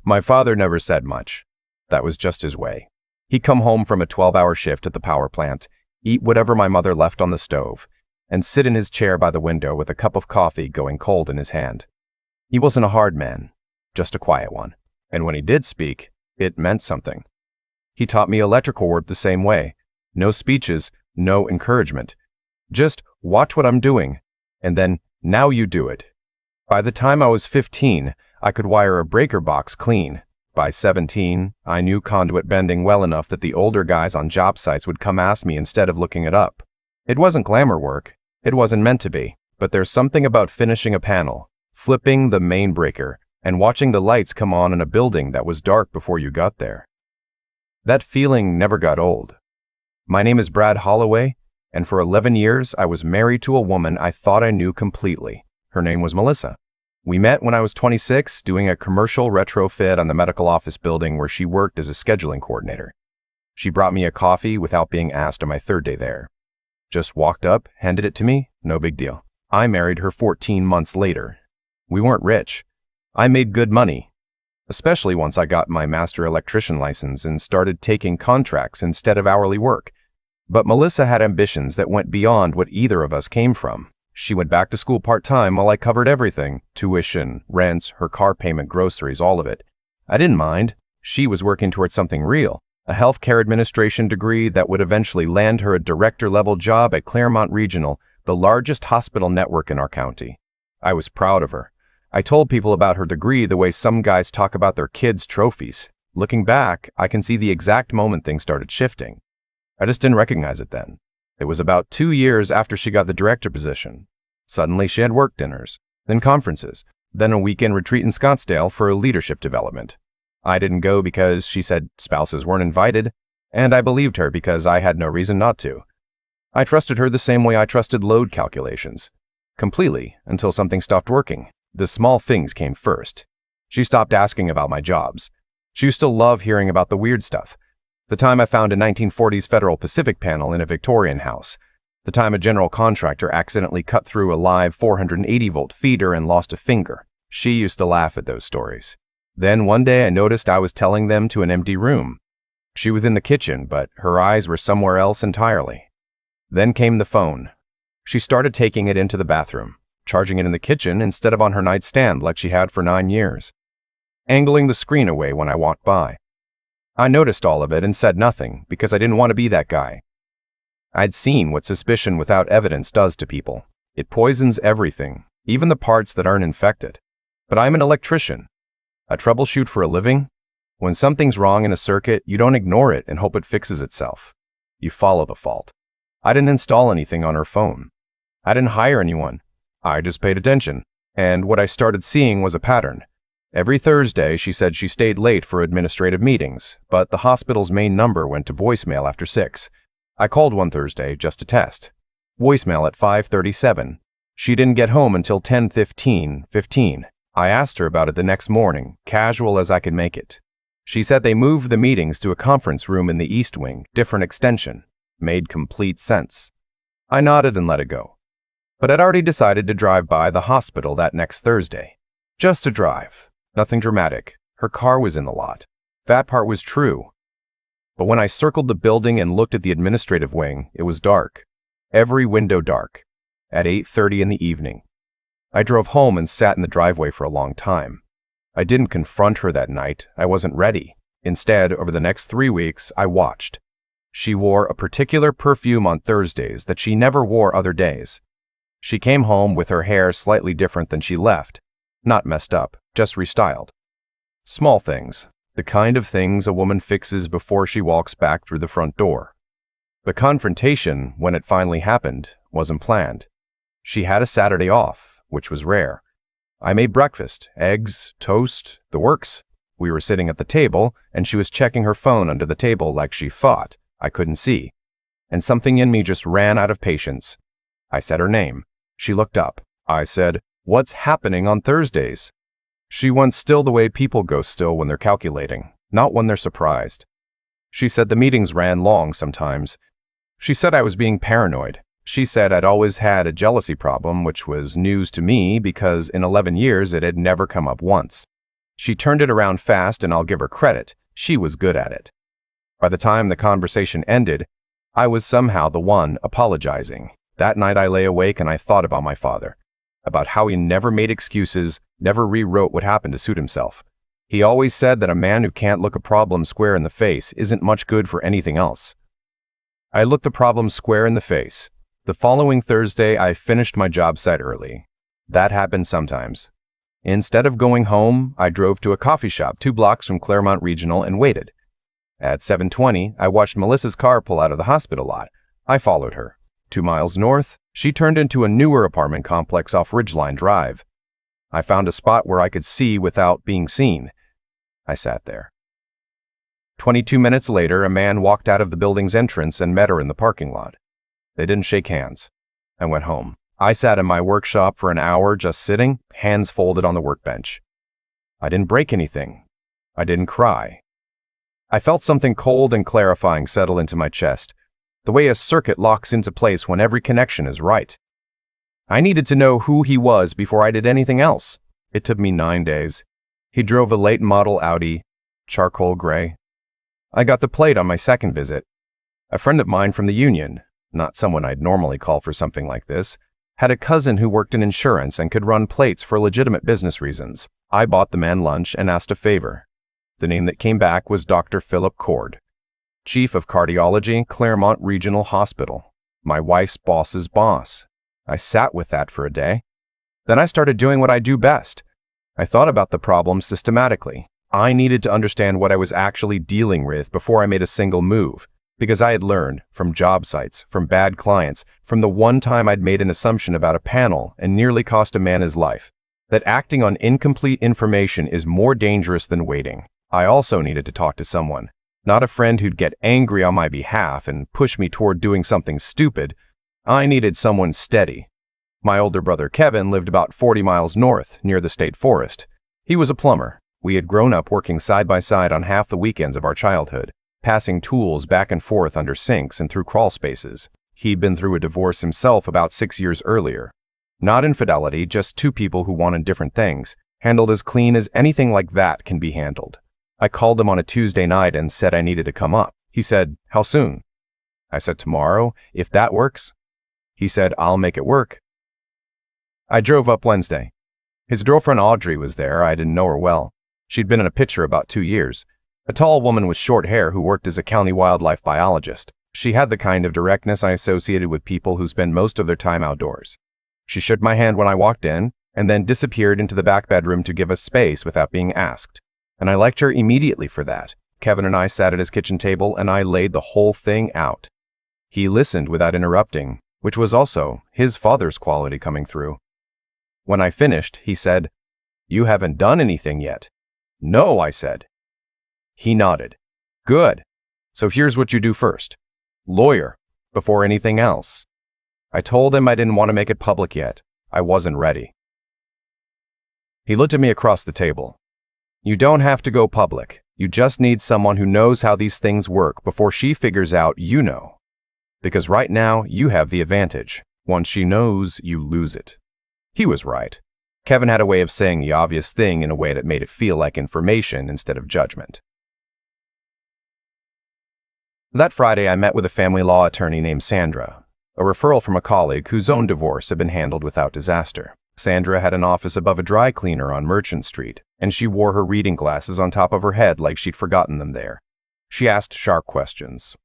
My father never said much. That was just his way. He'd come home from a 12-hour shift at the power plant, eat whatever my mother left on the stove, and sit in his chair by the window with a cup of coffee going cold in his hand. He wasn't a hard man, just a quiet one. And when he did speak, it meant something. He taught me electrical work the same way. No speeches, no encouragement. Just watch what I'm doing, and then now you do it. By the time I was 15, I could wire a breaker box clean. By 17, I knew conduit bending well enough that the older guys on job sites would come ask me instead of looking it up. It wasn't glamour work. It wasn't meant to be. But there's something about finishing a panel, flipping the main breaker, and watching the lights come on in a building that was dark before you got there. That feeling never got old. My name is Brad Holloway, and for 11 years I was married to a woman I thought I knew completely. Her name was Melissa. We met when I was 26, doing a commercial retrofit on the medical office building where she worked as a scheduling coordinator. She brought me a coffee without being asked on my third day there. Just walked up, handed it to me, no big deal. I married her 14 months later. We weren't rich. I made good money, especially once I got my master electrician license and started taking contracts instead of hourly work. But Melissa had ambitions that went beyond what either of us came from. She went back to school part-time while I covered everything: tuition, rent, her car payment, groceries, all of it. I didn't mind. She was working towards something real, a healthcare administration degree that would eventually land her a director-level job at Claremont Regional, the largest hospital network in our county. I was proud of her. I told people about her degree the way some guys talk about their kids' trophies. Looking back, I can see the exact moment things started shifting. I just didn't recognize it then. It was about 2 years after she got the director position. Suddenly she had work dinners, then conferences, then a weekend retreat in Scottsdale for leadership development. I didn't go because she said spouses weren't invited, and I believed her because I had no reason not to. I trusted her the same way I trusted load calculations. Completely, until something stopped working. The small things came first. She stopped asking about my jobs. She used to love hearing about the weird stuff. The time I found a 1940s Federal Pacific panel in a Victorian house. The time a general contractor accidentally cut through a live 480-volt feeder and lost a finger. She used to laugh at those stories. Then one day I noticed I was telling them to an empty room. She was in the kitchen, but her eyes were somewhere else entirely. Then came the phone. She started taking it into the bathroom, charging it in the kitchen instead of on her nightstand like she had for 9 years, angling the screen away when I walked by. I noticed all of it and said nothing because I didn't want to be that guy. I'd seen what suspicion without evidence does to people. It poisons everything, even the parts that aren't infected. But I'm an electrician. I troubleshoot for a living. When something's wrong in a circuit, you don't ignore it and hope it fixes itself. You follow the fault. I didn't install anything on her phone. I didn't hire anyone. I just paid attention. And what I started seeing was a pattern. Every Thursday, she said she stayed late for administrative meetings, but the hospital's main number went to voicemail after 6. I called one Thursday just to test. Voicemail at 5:37. She didn't get home until 10:15. I asked her about it the next morning, casual as I could make it. She said they moved the meetings to a conference room in the East Wing, different extension. Made complete sense. I nodded and let it go. But I'd already decided to drive by the hospital that next Thursday. Just to drive. Nothing dramatic. Her car was in the lot. That part was true. But when I circled the building and looked at the administrative wing, it was dark. Every window dark. At 8:30 in the evening. I drove home and sat in the driveway for a long time. I didn't confront her that night. I wasn't ready. Instead, over the next 3 weeks, I watched. She wore a particular perfume on Thursdays that she never wore other days. She came home with her hair slightly different than she left. Not messed up, just restyled. Small things, the kind of things a woman fixes before she walks back through the front door. The confrontation, when it finally happened, wasn't planned. She had a Saturday off, which was rare. I made breakfast, eggs, toast, the works. We were sitting at the table, and she was checking her phone under the table like she thought I couldn't see. And something in me just ran out of patience. I said her name. She looked up. I said, "What's happening on Thursdays?" She went still the way people go still when they're calculating, not when they're surprised. She said the meetings ran long sometimes. She said I was being paranoid. She said I'd always had a jealousy problem, which was news to me because in 11 years it had never come up once. She turned it around fast, and I'll give her credit. She was good at it. By the time the conversation ended, I was somehow the one apologizing. That night I lay awake and I thought about my father, about how he never made excuses, never rewrote what happened to suit himself. He always said that a man who can't look a problem square in the face isn't much good for anything else. I looked the problem square in the face. The following Thursday, I finished my job site early. That happens sometimes. Instead of going home, I drove to a coffee shop 2 blocks from Claremont Regional and waited. At 7:20, I watched Melissa's car pull out of the hospital lot. I followed her. 2 miles north, she turned into a newer apartment complex off Ridgeline Drive. I found a spot where I could see without being seen. I sat there. 22 minutes later, a man walked out of the building's entrance and met her in the parking lot. They didn't shake hands. I went home. I sat in my workshop for an hour just sitting, hands folded on the workbench. I didn't break anything. I didn't cry. I felt something cold and clarifying settle into my chest, the way a circuit locks into place when every connection is right. I needed to know who he was before I did anything else. It took me 9 days. He drove a late model Audi, charcoal gray. I got the plate on my second visit. A friend of mine from the union, not someone I'd normally call for something like this, had a cousin who worked in insurance and could run plates for legitimate business reasons. I bought the man lunch and asked a favor. The name that came back was Dr. Philip Cord, Chief of Cardiology, Claremont Regional Hospital, my wife's boss's boss. I sat with that for a day. Then I started doing what I do best. I thought about the problem systematically. I needed to understand what I was actually dealing with before I made a single move, because I had learned from job sites, from bad clients, from the one time I'd made an assumption about a panel and nearly cost a man his life, that acting on incomplete information is more dangerous than waiting. I also needed to talk to someone, not a friend who'd get angry on my behalf and push me toward doing something stupid. I needed someone steady. My older brother Kevin lived about 40 miles north, near the state forest. He was a plumber. We had grown up working side by side on half the weekends of our childhood, passing tools back and forth under sinks and through crawl spaces. He'd been through a divorce himself about 6 years earlier. Not infidelity, just 2 people who wanted different things, handled as clean as anything like that can be handled. I called him on a Tuesday night and said I needed to come up. He said, "How soon?" I said, "Tomorrow, if that works." He said, "I'll make it work." I drove up Wednesday. His girlfriend Audrey was there. I didn't know her well. She'd been in a picture about 2 years. A tall woman with short hair who worked as a county wildlife biologist. She had the kind of directness I associated with people who spend most of their time outdoors. She shook my hand when I walked in, and then disappeared into the back bedroom to give us space without being asked. And I liked her immediately for that. Kevin and I sat at his kitchen table, and I laid the whole thing out. He listened without interrupting, which was also his father's quality coming through. When I finished, he said, "You haven't done anything yet." "No," I said. He nodded. "Good. So here's what you do first. Lawyer, before anything else." I told him I didn't want to make it public yet. I wasn't ready. He looked at me across the table. "You don't have to go public. You just need someone who knows how these things work before she figures out you know. Because right now, you have the advantage. Once she knows, you lose it." He was right. Kevin had a way of saying the obvious thing in a way that made it feel like information instead of judgment. That Friday, I met with a family law attorney named Sandra, a referral from a colleague whose own divorce had been handled without disaster. Sandra had an office above a dry cleaner on Merchant Street, and she wore her reading glasses on top of her head like she'd forgotten them there. She asked sharp questions.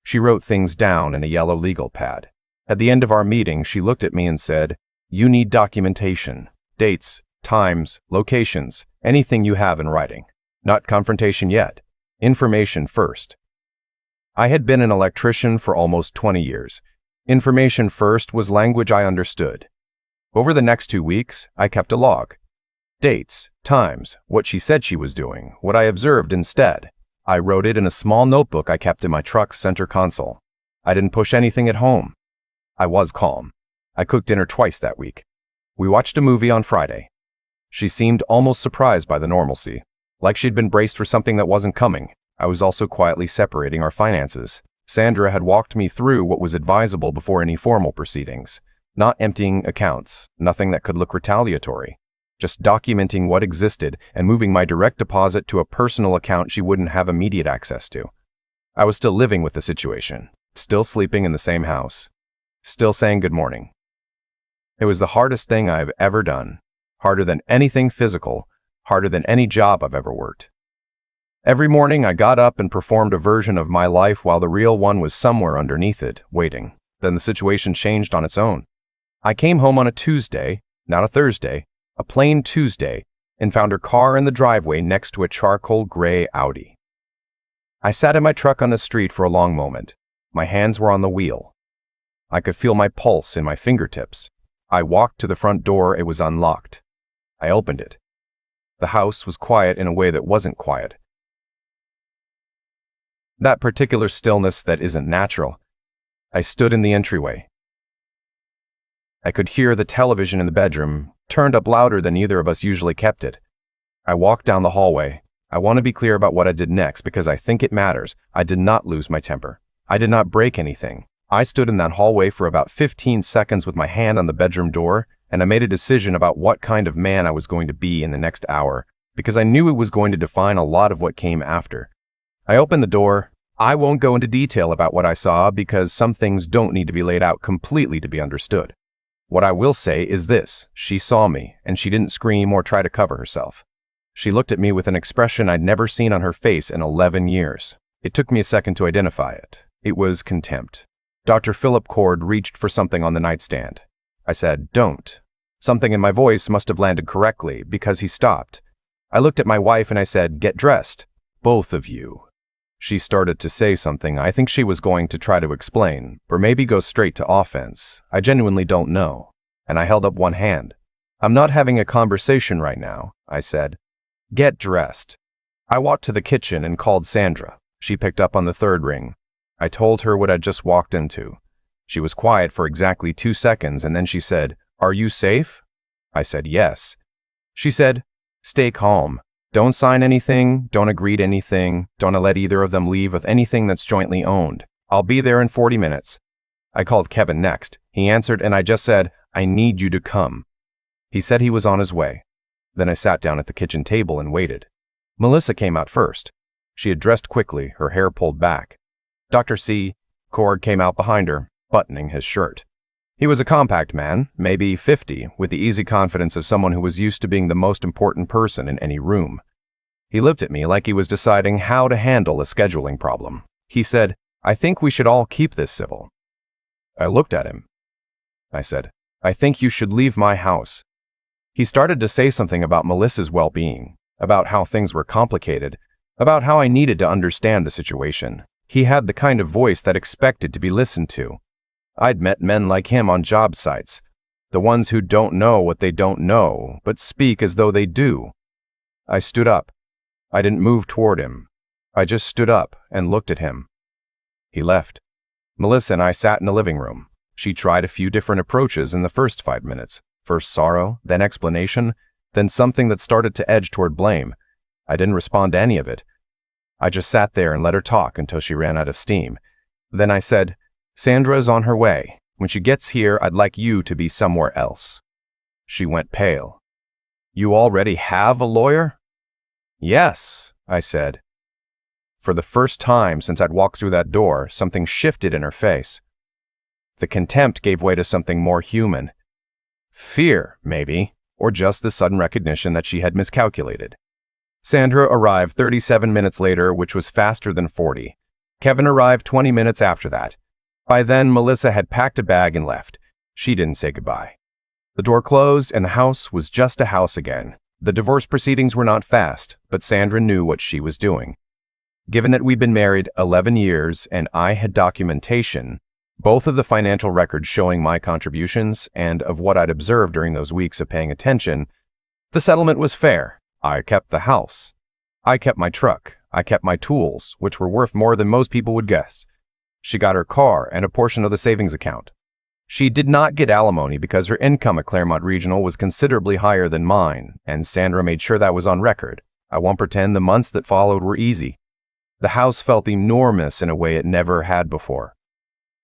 She wrote things down in a yellow legal pad. At the end of our meeting, she looked at me and said, "You need documentation. Dates, times, locations, anything you have in writing. Not confrontation yet. Information first." I had been an electrician for almost 20 years. Information first was language I understood. Over the next 2 weeks, I kept a log. Dates, times, what she said she was doing, what I observed instead. I wrote it in a small notebook I kept in my truck's center console. I didn't push anything at home. I was calm. I cooked dinner twice that week. We watched a movie on Friday. She seemed almost surprised by the normalcy, like she'd been braced for something that wasn't coming. I was also quietly separating our finances. Sandra had walked me through what was advisable before any formal proceedings. Not emptying accounts, nothing that could look retaliatory. Just documenting what existed and moving my direct deposit to a personal account she wouldn't have immediate access to. I was still living with the situation, still sleeping in the same house, still saying good morning. It was the hardest thing I've ever done, harder than anything physical, harder than any job I've ever worked. Every morning I got up and performed a version of my life while the real one was somewhere underneath it, waiting. Then the situation changed on its own. I came home on a Tuesday, not a Thursday, a plain Tuesday, and found her car in the driveway next to a charcoal gray Audi. I sat in my truck on the street for a long moment. My hands were on the wheel. I could feel my pulse in my fingertips. I walked to the front door. It was unlocked. I opened it. The house was quiet in a way that wasn't quiet. That particular stillness that isn't natural. I stood in the entryway. I could hear the television in the bedroom, turned up louder than either of us usually kept it. I walked down the hallway. I want to be clear about what I did next because I think it matters. I did not lose my temper. I did not break anything. I stood in that hallway for about 15 seconds with my hand on the bedroom door, and I made a decision about what kind of man I was going to be in the next hour, because I knew it was going to define a lot of what came after. I opened the door. I won't go into detail about what I saw because some things don't need to be laid out completely to be understood. What I will say is this: she saw me, and she didn't scream or try to cover herself. She looked at me with an expression I'd never seen on her face in 11 years. It took me a second to identify it. It was contempt. Dr. Philip Cord reached for something on the nightstand. I said, "Don't." Something in my voice must have landed correctly because he stopped. I looked at my wife and I said, "Get dressed. Both of you." She started to say something. I think she was going to try to explain, or maybe go straight to offense. I genuinely don't know. And I held up one hand. "I'm not having a conversation right now," I said. "Get dressed." I walked to the kitchen and called Sandra. She picked up on the third ring. I told her what I'd just walked into. She was quiet for exactly 2 seconds, and then she said, "Are you safe?" I said, "Yes." She said, "Stay calm. Don't sign anything, don't agree to anything, don't let either of them leave with anything that's jointly owned. I'll be there in 40 minutes. I called Kevin next. He answered, and I just said, "I need you to come." He said he was on his way. Then I sat down at the kitchen table and waited. Melissa came out first. She had dressed quickly, her hair pulled back. Dr. Cord came out behind her, buttoning his shirt. He was a compact man, maybe 50, with the easy confidence of someone who was used to being the most important person in any room. He looked at me like he was deciding how to handle a scheduling problem. He said, "I think we should all keep this civil." I looked at him. I said, "I think you should leave my house." He started to say something about Melissa's well-being, about how things were complicated, about how I needed to understand the situation. He had the kind of voice that expected to be listened to. I'd met men like him on job sites, the ones who don't know what they don't know, but speak as though they do. I stood up. I didn't move toward him. I just stood up and looked at him. He left. Melissa and I sat in the living room. She tried a few different approaches in the first 5 minutes. First sorrow, then explanation, then something that started to edge toward blame. I didn't respond to any of it. I just sat there and let her talk until she ran out of steam. Then I said, "Sandra's on her way. When she gets here, I'd like you to be somewhere else." She went pale. "You already have a lawyer?" "Yes," I said. For the first time since I'd walked through that door, something shifted in her face. The contempt gave way to something more human. Fear, maybe, or just the sudden recognition that she had miscalculated. Sandra arrived 37 minutes later, which was faster than 40. Kevin arrived 20 minutes after that. By then, Melissa had packed a bag and left. She didn't say goodbye. The door closed, and the house was just a house again. The divorce proceedings were not fast, but Sandra knew what she was doing. Given that we'd been married 11 years and I had documentation, both of the financial records showing my contributions and of what I'd observed during those weeks of paying attention, the settlement was fair. I kept the house. I kept my truck. I kept my tools, which were worth more than most people would guess. She got her car and a portion of the savings account. She did not get alimony because her income at Claremont Regional was considerably higher than mine, and Sandra made sure that was on record. I won't pretend the months that followed were easy. The house felt enormous in a way it never had before.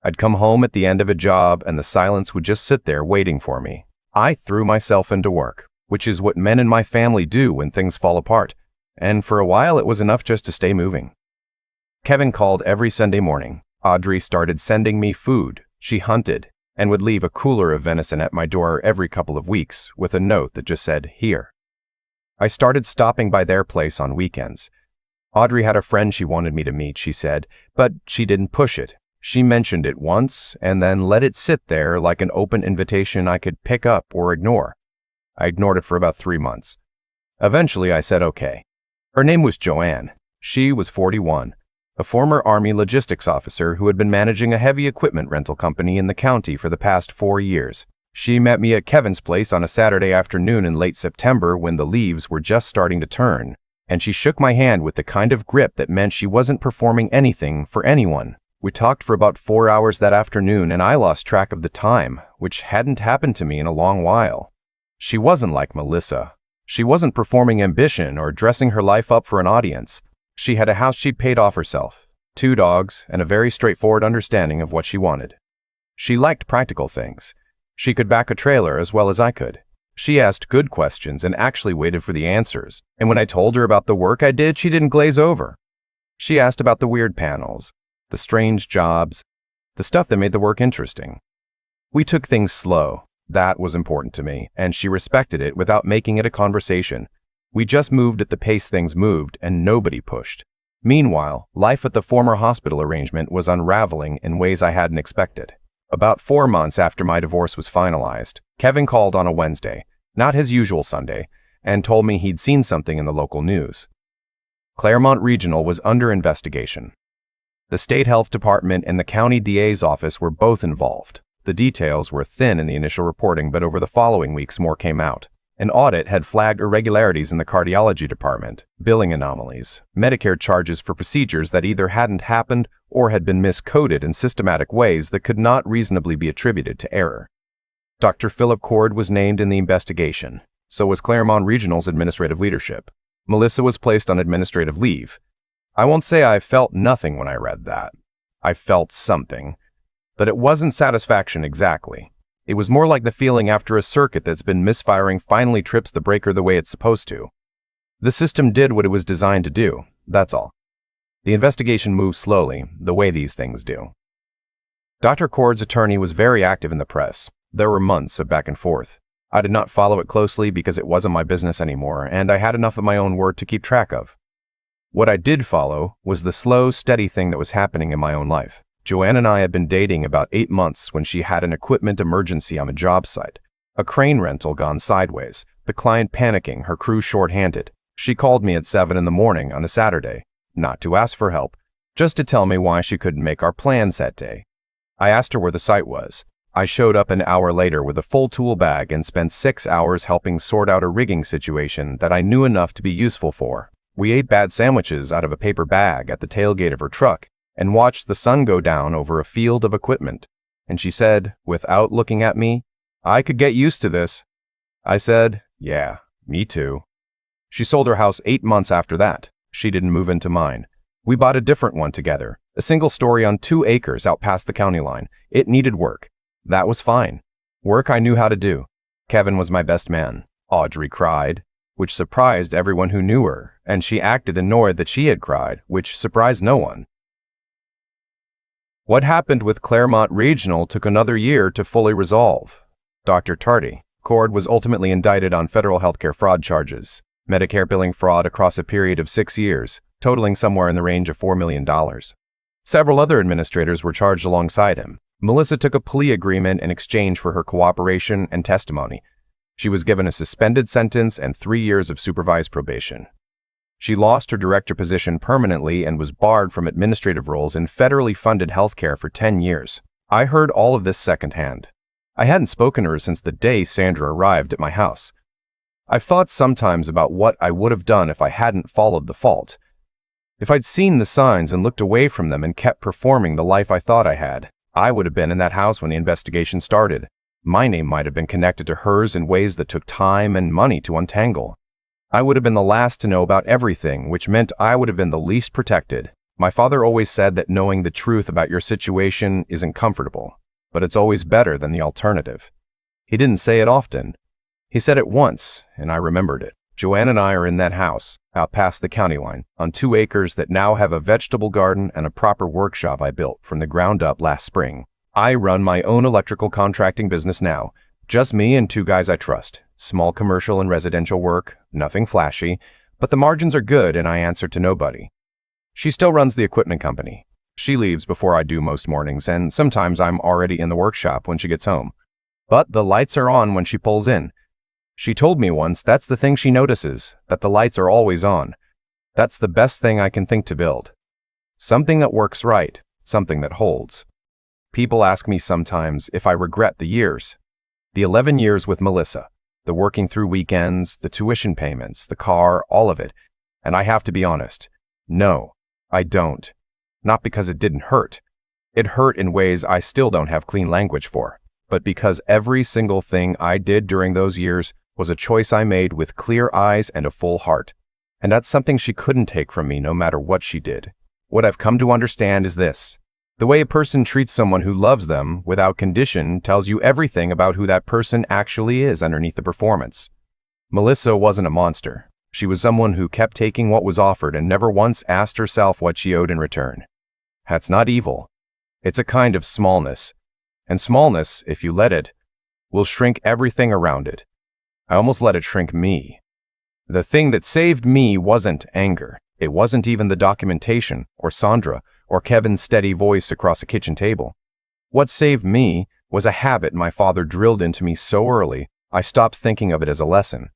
I'd come home at the end of a job and the silence would just sit there waiting for me. I threw myself into work, which is what men in my family do when things fall apart, and for a while it was enough just to stay moving. Kevin called every Sunday morning. Audrey started sending me food. She hunted and would leave a cooler of venison at my door every couple of weeks with a note that just said, "Here." I started stopping by their place on weekends. Audrey had a friend she wanted me to meet, she said, but she didn't push it. She mentioned it once and then let it sit there like an open invitation I could pick up or ignore. I ignored it for about 3 months. Eventually I said okay. Her name was Joanne. She was 41, a former Army logistics officer who had been managing a heavy equipment rental company in the county for the past 4 years. She met me at Kevin's place on a Saturday afternoon in late September when the leaves were just starting to turn, and she shook my hand with the kind of grip that meant she wasn't performing anything for anyone. We talked for about 4 hours that afternoon, and I lost track of the time, which hadn't happened to me in a long while. She wasn't like Melissa. She wasn't performing ambition or dressing her life up for an audience. She had a house she'd paid off herself, 2 dogs, and a very straightforward understanding of what she wanted. She liked practical things. She could back a trailer as well as I could. She asked good questions and actually waited for the answers, and when I told her about the work I did, she didn't glaze over. She asked about the weird panels, the strange jobs, the stuff that made the work interesting. We took things slow. That was important to me, and she respected it without making it a conversation. We just moved at the pace things moved, and nobody pushed. Meanwhile, life at the former hospital arrangement was unraveling in ways I hadn't expected. About 4 months after my divorce was finalized, Kevin called on a Wednesday, not his usual Sunday, and told me he'd seen something in the local news. Claremont Regional was under investigation. The state health department and the county DA's office were both involved. The details were thin in the initial reporting, but over the following weeks more came out. An audit had flagged irregularities in the cardiology department, billing anomalies, Medicare charges for procedures that either hadn't happened or had been miscoded in systematic ways that could not reasonably be attributed to error. Dr. Philip Cord was named in the investigation. So was Claremont Regional's administrative leadership. Melissa was placed on administrative leave. I won't say I felt nothing when I read that. I felt something. But it wasn't satisfaction exactly. It was more like the feeling after a circuit that's been misfiring finally trips the breaker the way it's supposed to. The system did what it was designed to do, that's all. The investigation moved slowly, the way these things do. Dr. Cord's attorney was very active in the press. There were months of back and forth. I did not follow it closely because it wasn't my business anymore, and I had enough of my own work to keep track of. What I did follow was the slow, steady thing that was happening in my own life. Joanne and I had been dating about 8 months when she had an equipment emergency on a job site. A crane rental gone sideways, the client panicking, her crew short-handed. She called me at 7 in the morning on a Saturday, not to ask for help, just to tell me why she couldn't make our plans that day. I asked her where the site was. I showed up an hour later with a full tool bag and spent 6 hours helping sort out a rigging situation that I knew enough to be useful for. We ate bad sandwiches out of a paper bag at the tailgate of her truck and watched the sun go down over a field of equipment. And she said, without looking at me, "I could get used to this." I said, "Yeah, me too." She sold her house 8 months after that. She didn't move into mine. We bought a different one together, a single story on 2 acres out past the county line. It needed work. That was fine. Work I knew how to do. Kevin was my best man. Audrey cried, which surprised everyone who knew her, and she acted annoyed that she had cried, which surprised no one. What happened with Claremont Regional took another year to fully resolve. Dr. Tardy, Cord was ultimately indicted on federal healthcare fraud charges, Medicare billing fraud across a period of 6 years, totaling somewhere in the range of $4 million. Several other administrators were charged alongside him. Melissa took a plea agreement in exchange for her cooperation and testimony. She was given a suspended sentence and 3 years of supervised probation. She lost her director position permanently and was barred from administrative roles in federally funded healthcare for 10 years. I heard all of this secondhand. I hadn't spoken to her since the day Sandra arrived at my house. I've thought sometimes about what I would have done if I hadn't followed the fault. If I'd seen the signs and looked away from them and kept performing the life I thought I had, I would have been in that house when the investigation started. My name might have been connected to hers in ways that took time and money to untangle. I would have been the last to know about everything, which meant I would have been the least protected. My father always said that knowing the truth about your situation isn't comfortable, but it's always better than the alternative. He didn't say it often. He said it once, and I remembered it. Joanne and I are in that house, out past the county line, on 2 acres that now have a vegetable garden and a proper workshop I built from the ground up last spring. I run my own electrical contracting business now, just me and 2 guys I trust. Small commercial and residential work, nothing flashy, but the margins are good and I answer to nobody. She still runs the equipment company. She leaves before I do most mornings, and sometimes I'm already in the workshop when she gets home. But the lights are on when she pulls in. She told me once that's the thing she notices, that the lights are always on. That's the best thing I can think to build. Something that works right, something that holds. People ask me sometimes if I regret the years. The 11 years with Melissa, the working through weekends, the tuition payments, the car, all of it. And I have to be honest. No, I don't. Not because it didn't hurt. It hurt in ways I still don't have clean language for, but because every single thing I did during those years was a choice I made with clear eyes and a full heart. And that's something she couldn't take from me no matter what she did. What I've come to understand is this. The way a person treats someone who loves them without condition tells you everything about who that person actually is underneath the performance. Melissa wasn't a monster. She was someone who kept taking what was offered and never once asked herself what she owed in return. That's not evil. It's a kind of smallness. And smallness, if you let it, will shrink everything around it. I almost let it shrink me. The thing that saved me wasn't anger. It wasn't even the documentation, or Sandra, or Kevin's steady voice across a kitchen table. What saved me was a habit my father drilled into me so early, I stopped thinking of it as a lesson.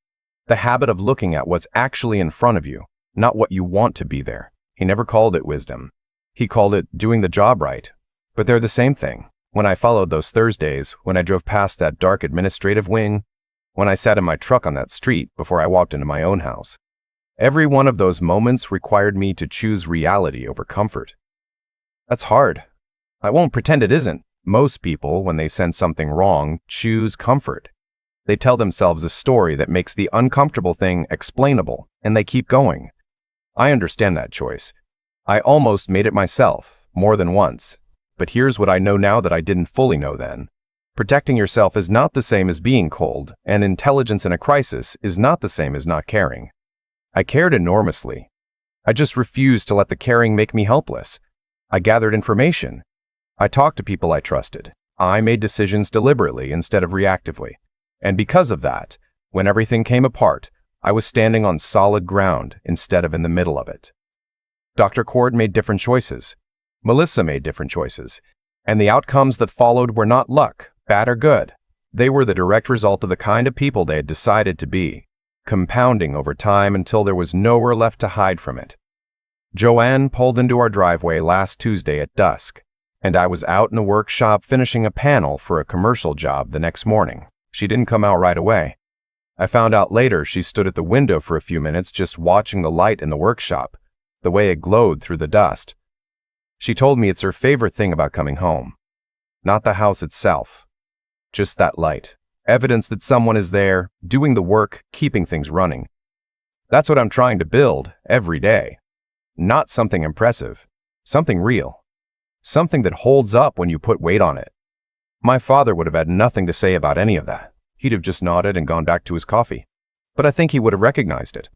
The habit of looking at what's actually in front of you, not what you want to be there. He never called it wisdom. He called it doing the job right. But they're the same thing. When I followed those Thursdays, when I drove past that dark administrative wing, when I sat in my truck on that street before I walked into my own house. Every one of those moments required me to choose reality over comfort. That's hard. I won't pretend it isn't. Most people, when they sense something wrong, choose comfort. They tell themselves a story that makes the uncomfortable thing explainable, and they keep going. I understand that choice. I almost made it myself, more than once. But here's what I know now that I didn't fully know then. Protecting yourself is not the same as being cold, and intelligence in a crisis is not the same as not caring. I cared enormously. I just refused to let the caring make me helpless. I gathered information. I talked to people I trusted. I made decisions deliberately instead of reactively. And because of that, when everything came apart, I was standing on solid ground instead of in the middle of it. Dr. Cord made different choices. Melissa made different choices. And the outcomes that followed were not luck, bad or good. They were the direct result of the kind of people they had decided to be, compounding over time until there was nowhere left to hide from it. Joanne pulled into our driveway last Tuesday at dusk, and I was out in the workshop finishing a panel for a commercial job the next morning. She didn't come out right away. I found out later she stood at the window for a few minutes just watching the light in the workshop, the way it glowed through the dust. She told me it's her favorite thing about coming home. Not the house itself. Just that light. Evidence that someone is there, doing the work, keeping things running. That's what I'm trying to build every day. Not something impressive. Something real. Something that holds up when you put weight on it. My father would have had nothing to say about any of that. He'd have just nodded and gone back to his coffee. But I think he would have recognized it.